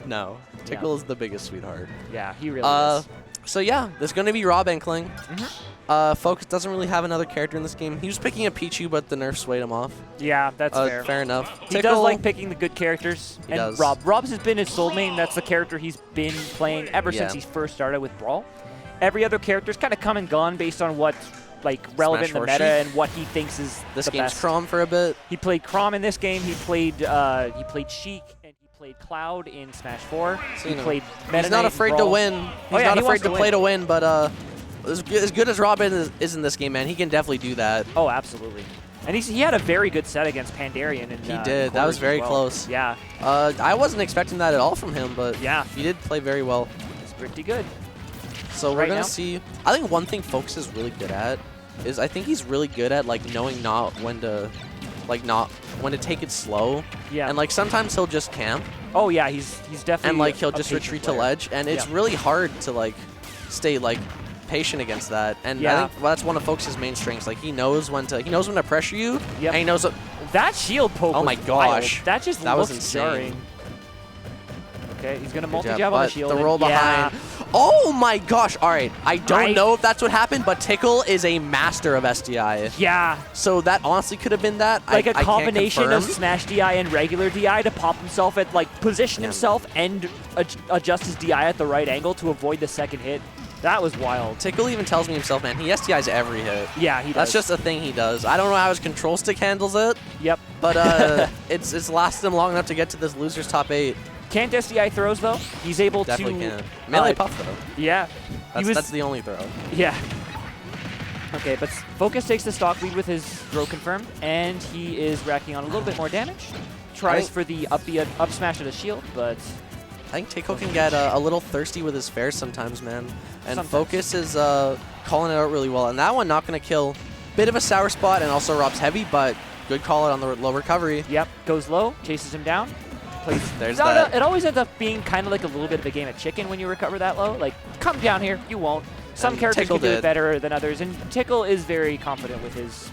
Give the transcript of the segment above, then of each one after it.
No. Tickle is the biggest sweetheart. Yeah, he really is. So yeah, there's going to be Rob Inkling. Focus doesn't really have another character in this game. He was picking a Pichu, but the nerf swayed him off. Yeah, that's fair. Fair enough. He does like picking the good characters. He does. Rob's has been his soul main. That's the character he's been playing ever since he first started with Brawl. Every other character's kind of come and gone based on what's relevant in the meta and what he thinks is this the game's best. Chrom for a bit. He played Chrom in this game. He played Sheik and he played Cloud in Smash 4. So, he played Meta Knight he's not afraid to win. He's not afraid to play to win, but as good as Rob is in this game, man, he can definitely do that. Oh, absolutely. And he had a very good set against Pandarian. He did. That was very close. Yeah. I wasn't expecting that at all from him, but yeah, he did play very well. It's pretty good. So we're going to see. I think one thing Focus is really good at is I think he's really good at knowing when to take it slow. Yeah. And sometimes he'll just camp. Oh yeah, he's definitely. And he'll just retreat to ledge, and it's really hard to stay patient against that. And I think that's one of Focus's main strengths. He knows when to pressure you. Yep. And he knows that shield poke. Oh my gosh, that just was looks insane. jarring. Okay, he's gonna multi-jab on the shield. The roll behind. Oh my gosh! All right, I don't know if that's what happened, but Tickle is a master of SDI. Yeah. So that honestly could have been that. A combination of Smash DI and regular DI to pop himself at position himself and adjust his DI at the right angle to avoid the second hit. That was wild. Tickle even tells me himself, man, he SDIs every hit. Yeah, he does. That's just a thing he does. I don't know how his control stick handles it. Yep. But it's lasted him long enough to get to this loser's top 8. Can't SDI throws, though. He's able Definitely can. Melee puff, though. Yeah. That's the only throw. Yeah. Okay, but Focus takes the stock lead with his throw confirmed, and he is racking on a little bit more damage. Tries for the up smash of the shield, but... I think Tickle can get a little thirsty with his fares sometimes, man. And Focus is calling it out really well. And that one not going to kill. Bit of a sour spot, and also Rob's heavy, but good call out on the low recovery. Yep, goes low, chases him down. There's that. It always ends up being kind of a little bit of a game of chicken when you recover that low. Come down here, you won't. Some characters can do it better than others, and Tickle is very confident with his,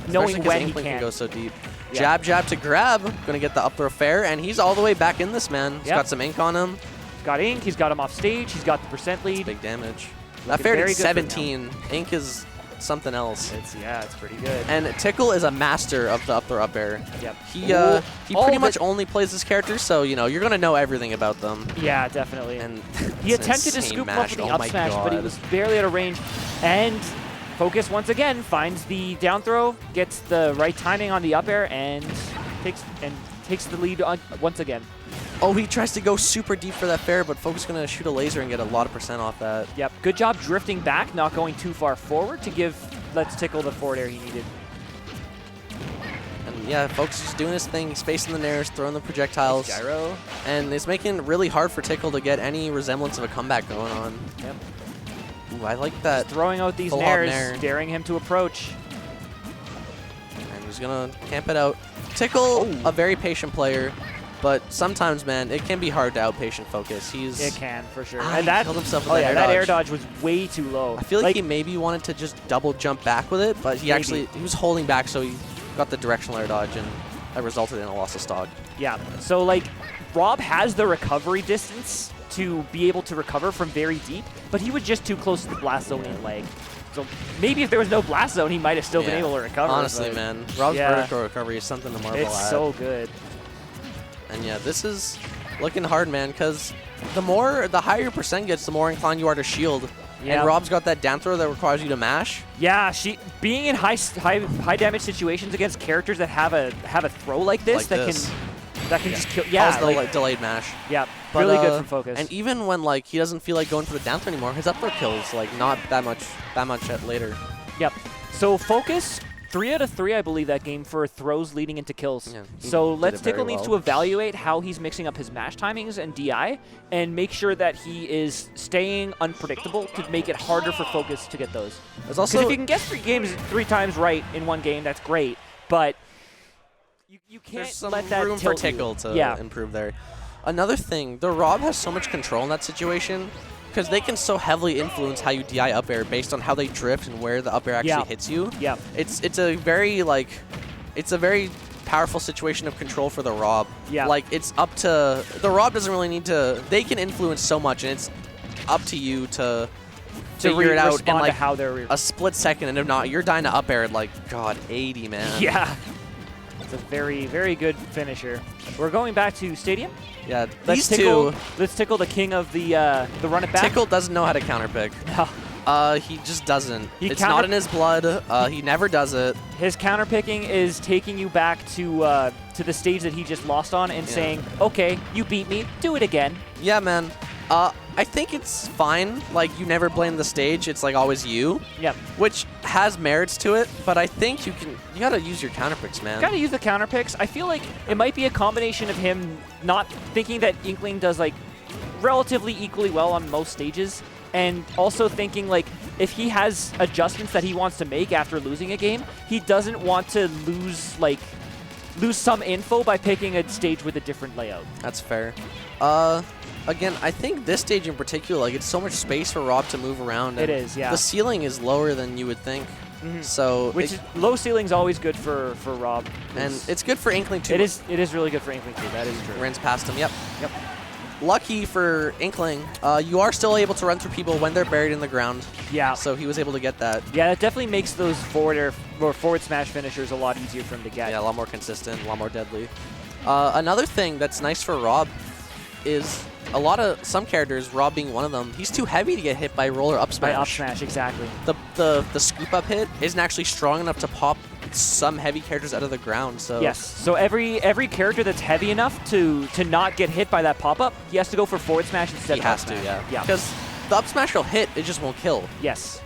knowing when he can. Go so deep. Yeah. Jab to grab, gonna get the up throw fair, and he's all the way back in this, man. He's got some ink on him. He's got ink, he's got him off stage, he's got the percent lead. That's big damage. That fair did 17. Ink is something else. It's pretty good. And Tickle is a master of the up throw up air. Yep. He pretty much only plays this character, so you're gonna know everything about them. Yeah, definitely. And he attempted to scoop off of the up smash, but he was barely out of range. And Focus once again finds the down throw, gets the right timing on the up air, and takes the lead once again. Oh, he tries to go super deep for that fair, but Focus going to shoot a laser and get a lot of percent off that. Yep. Good job drifting back, not going too far forward to give LetsTickle the forward air he needed. And yeah, Focus is just doing his thing, spacing the nairs, throwing the projectiles. Gyro. And it's making it really hard for Tickle to get any resemblance of a comeback going on. Yep. Ooh, I like that. He's throwing out these nairs, daring him to approach. And he's going to camp it out. Tickle, a very patient player. But sometimes, man, it can be hard to outpatient Focus. It can, for sure. And that killed himself with that air dodge was way too low. I feel like he maybe wanted to just double jump back with it, but he was holding back, so he got the directional air dodge, and that resulted in a loss of stock. Yeah, so Rob has the recovery distance to be able to recover from very deep, but he was just too close to the blast zone in leg. So maybe if there was no blast zone, he might have still been able to recover. Honestly, man, Rob's vertical recovery is something to marvel at. It's so good. And yeah, this is looking hard, man, because the higher your percent gets, the more inclined you are to shield. Yep. And Rob's got that down throw that requires you to mash. Yeah, being in high damage situations against characters that have a throw like this that can just kill. Yeah, delayed mash. Yeah, really good from Focus. And even when he doesn't feel like going for the down throw anymore, his up throw kills not that much later. Yep. So Focus. 3 out of 3, I believe, that game for throws leading into kills. Yeah, so LetsTickle needs to evaluate how he's mixing up his mash timings and DI and make sure that he is staying unpredictable to make it harder for Focus to get those. Because if you can get 3 times right in one game, that's great. But you can't let that room for Tickle to improve there. Another thing, the Rob has so much control in that situation. Because they can so heavily influence how you DI up air based on how they drift and where the up air actually hits you. Yeah. It's a very powerful situation of control for the Rob. Yeah. Like, it's up to... The Rob doesn't really need to... They can influence so much, and it's up to you to figure it out in, like, how a split second. And if not, you're dying to up air at, like, God, 80, man. Yeah. It's a very, very good finisher. We're going back to Stadium. Yeah, these two... LetsTickle, the king of the run it back. Tickle doesn't know how to counterpick. No. He just doesn't. It's not in his blood. He never does it. His counterpicking is taking you back to the stage that he just lost on and saying, okay, you beat me, do it again. Yeah, man. I think it's fine. Like, you never blame the stage. It's, like, always you. Yep. Which has merits to it, but I think you gotta use your counterpicks, man. You gotta use the counterpicks. I feel like it might be a combination of him not thinking that Inkling does, like, relatively equally well on most stages, and also thinking, like, if he has adjustments that he wants to make after losing a game, he doesn't want to lose some info by picking a stage with a different layout. That's fair. Again, I think this stage in particular, like, it's so much space for Rob to move around. It is, yeah. The ceiling is lower than you would think. So low ceiling's always good for Rob. And it's good for Inkling, too. It is really good for Inkling, too. That is true. Runs past him, yep. Lucky for Inkling, you are still able to run through people when they're buried in the ground. Yeah. So he was able to get that. Yeah, that definitely makes those forward smash finishers a lot easier for him to get. Yeah, a lot more consistent, a lot more deadly. Another thing that's nice for Rob is some characters, Rob being one of them, he's too heavy to get hit by roll or up smash. By up smash, exactly. The scoop up hit isn't actually strong enough to pop some heavy characters out of the ground. So yes, so every character that's heavy enough to not get hit by that pop-up, he has to go for forward smash instead of up smash. He has to, yeah. Because the up smash will hit, it just won't kill. Yes.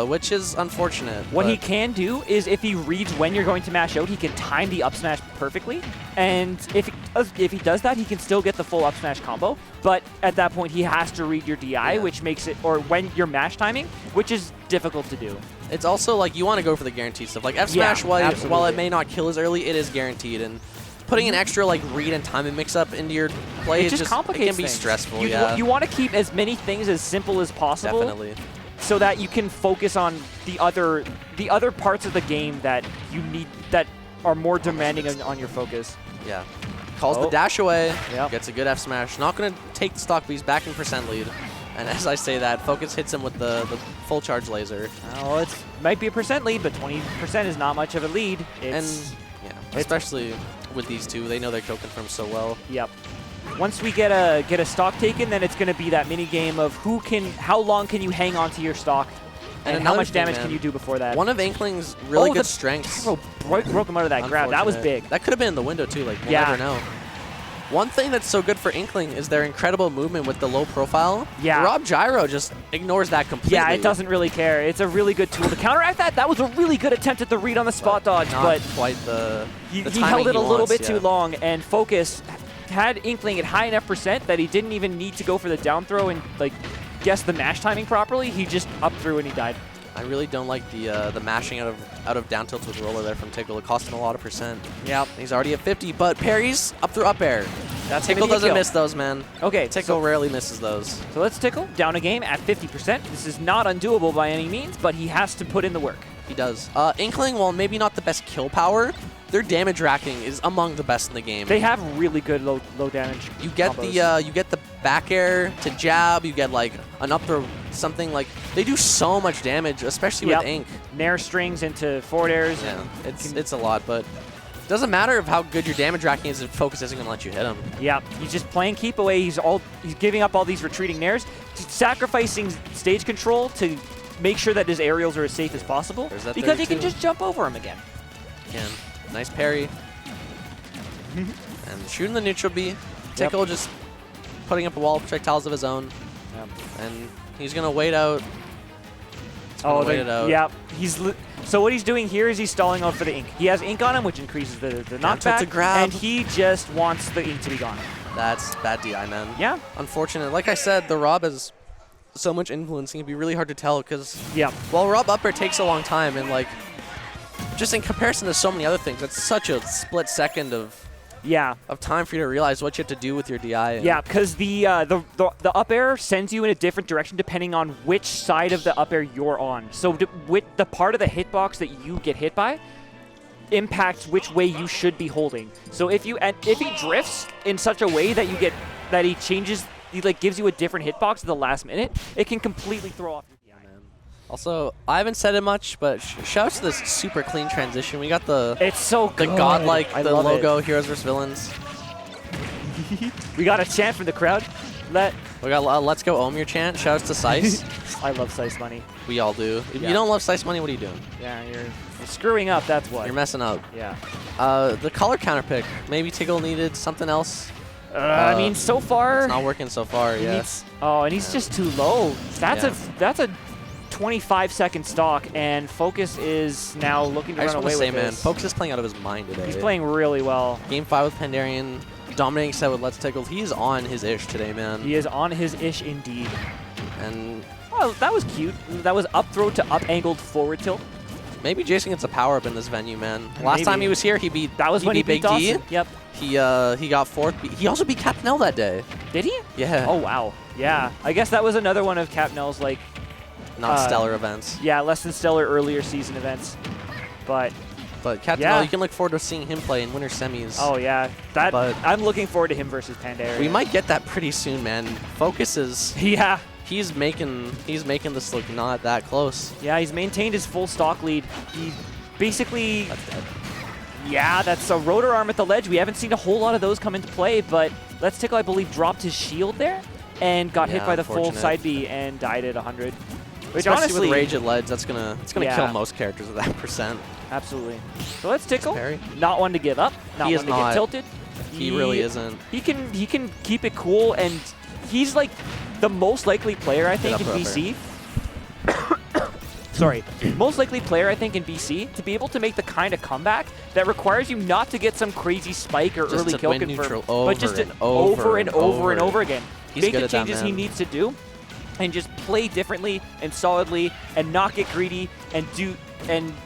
Which is unfortunate. What he can do is, if he reads when you're going to mash out, he can time the up smash perfectly. And if he does that, he can still get the full up smash combo. But at that point, he has to read your DI, which makes it, or when you're mash timing, which is difficult to do. It's also like you want to go for the guaranteed stuff. Like F smash, while it may not kill as early, it is guaranteed. And putting an extra like read and timing mix up into your play it can be stressful. You want to keep as many things as simple as possible. Definitely. So that you can focus on the other parts of the game that you need, that are more demanding on your focus. Yeah. Calls the dash away. Yep. Gets a good F smash. Not going to take the stock, but he's back in percent lead. And as I say that, Focus hits him with the full charge laser. Oh, it might be a percent lead, but 20% is not much of a lead. Especially with these two, they know their kill confirm so well. Yep. Once we get a stock taken, then it's going to be that mini game of how long can you hang on to your stock, and how much damage can you do before that. One of Inkling's really good strengths. Broke him out of that grab. That was big. That could have been in the window too. Like we'll never know. One thing that's so good for Inkling is their incredible movement with the low profile. Yeah. Rob Gyro just ignores that completely. Yeah, it doesn't really care. It's a really good tool to counteract that. That was a really good attempt at the read on the spot dodge, but quite the he held it a little bit too long, and Focus had Inkling at high enough percent that he didn't even need to go for the down throw and like guess the mash timing properly. He just up threw and he died. I really don't like the mashing out of down tilts with roller there from Tickle. It cost him a lot of percent. Yeah, he's already at 50, but parries up through up air. Tickle doesn't miss those, man. Okay, Tickle rarely misses those. So LetsTickle down a game at 50%. This is not undoable by any means, but he has to put in the work. He does. Inkling, while maybe not the best kill power, their damage racking is among the best in the game. They have really good low damage. You get the back air to jab. You get like an up throw, something like they do so much damage, especially with Ink. Nair strings into forward airs. Yeah, it's a lot, but it doesn't matter of how good your damage racking is if Focus isn't gonna let you hit him. Yeah, he's just playing keep away. He's giving up all these retreating nairs, sacrificing stage control to make sure that his aerials are as safe as possible because he can just jump over him again. Nice parry. And shooting the neutral B. Tickle just putting up a wall of projectiles of his own. Yep. And he's going to wait out. Wait it out. Yeah. So what he's doing here is he's stalling out for the Ink. He has Ink on him, which increases the knockback. And he just wants the Ink to be gone. That's bad DI, man. Yeah. Unfortunate. Like I said, the Rob has so much influence. It can be really hard to tell because while Rob up air takes a long time and like just in comparison to so many other things, it's such a split second of time for you to realize what you have to do with your DI. Yeah, because the up air sends you in a different direction depending on which side of the up air you're on. So with the part of the hitbox that you get hit by, impacts which way you should be holding. So if he drifts in such a way that he changes, he like gives you a different hitbox at the last minute, it can completely throw off your DI. Also, I haven't said it much, but shouts to this super clean transition. We got the good. godlike, I the love logo, it. Heroes vs. Villains. We got a chant from the crowd. We got Let's Go Ohm Your chant. Shouts to Sice. I love Sice Money. We all do. If you don't love Sice Money, what are you doing? Yeah, you're screwing up, that's what. You're messing up. Yeah. The color counter pick. Maybe Tickle needed something else. I mean, so far... It's not working so far, and he's just too low. That's a 25-second stock, and Focus is now looking to run away with this. Man, Focus is playing out of his mind today. He's playing really well. Game 5 with Pandarian, dominating set with LetsTickle. He's on his ish today, man. He is on his ish indeed. And well, that was cute. That was up throw to up angled forward tilt. Maybe Jason gets a power up in this venue, man. Last time he was here, he beat Big D. Yep. He got 4th. He also beat Captain L that day. Did he? Yeah. Oh wow. Yeah. I guess that was another one of Captain L's like not stellar events. Yeah, less than stellar earlier season events. But Captain L, you can look forward to seeing him play in winter semis. Oh yeah. I'm looking forward to him versus Pandarian. We might get that pretty soon, man. Focus is He's making this look not that close. Yeah, he's maintained his full stock lead. He basically... That's dead. Yeah, that's a rotor arm at the ledge. We haven't seen a whole lot of those come into play, but LetsTickle, I believe, dropped his shield there and got hit by the full side B and died at 100. Which especially honestly, with rage at ledge, it's gonna kill most characters with that percent. Absolutely. So LetsTickle, not one to give up, not one to get tilted. He really isn't. He can keep it cool, and he's like the most likely player, I think, in BC. Sorry. Most likely player, I think, in BC to be able to make the kind of comeback that requires you not to get some crazy spike or early kill confirm, but just over and over again. Make the changes he needs to do and just play differently and solidly and not get greedy and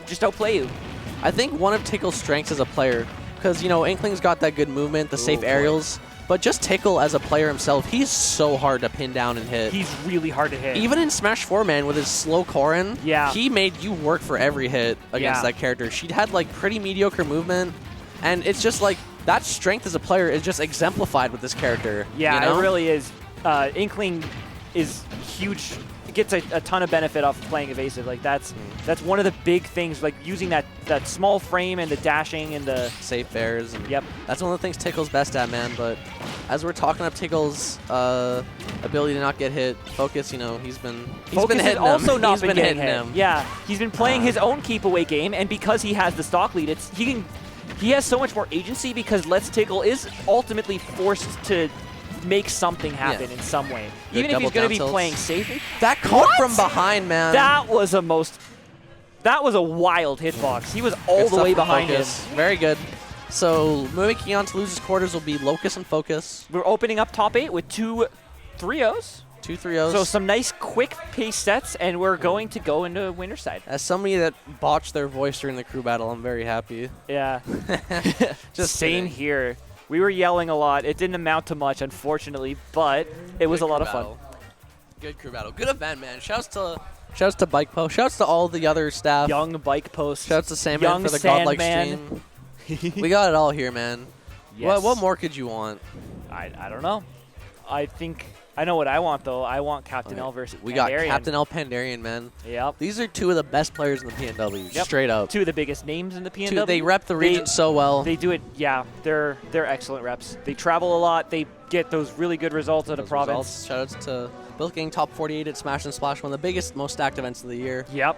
just outplay you. I think one of Tickle's strengths as a player, because, you know, Inkling's got that good movement, the safe aerials, but just Tickle as a player himself, he's so hard to pin down and hit. He's really hard to hit. Even in Smash 4, man, with his slow Corrin, he made you work for every hit against that character. She had, like, pretty mediocre movement, and it's just, like, that strength as a player is just exemplified with this character. Yeah, you know? It really is. Inkling is huge. Gets a ton of benefit off of playing evasive. Like that's one of the big things. Like using that small frame and the dashing and the safe bears. And yep, that's one of the things Tickle's best at, man. But as we're talking up Tickle's ability to not get hit, Focus, you know, he's been hitting him. Also not been getting hit. Yeah, he's been playing his own keep away game, and because he has the stock lead, he has so much more agency because LetsTickle is ultimately forced to make something happen in some way. Even if he's going to be playing safely. That caught from behind, man. That was a wild hitbox. He was all the way behind him. Very good. So moving on to losers quarters will be Locus and Focus. We're opening up top 8 with 2 3-0s. 2 3-0s. So some nice quick pace sets, and we're going to go into winner side. As somebody that botched their voice during the crew battle, I'm very happy. Yeah. Just same here. We were yelling a lot. It didn't amount to much, unfortunately, but it was a lot of fun. Good crew battle. Good event, man. Shouts to Bike Post. Shouts to all the other staff. Young Bike Post. Shouts to Sandman for the godlike stream. We got it all here, man. Yes. What more could you want? I don't know. I think I know what I want, though. I want Captain L versus Pandarian. We got Captain L Pandarian, man. Yep. These are 2 of the best players in the PNW, straight up. 2 of the biggest names in the PNW. They rep the region so well. They do it, yeah. They're excellent reps. They travel a lot. They get those really good results out of province. Shoutouts to both getting top 48 at Smash and Splash, one of the biggest, most stacked events of the year. Yep.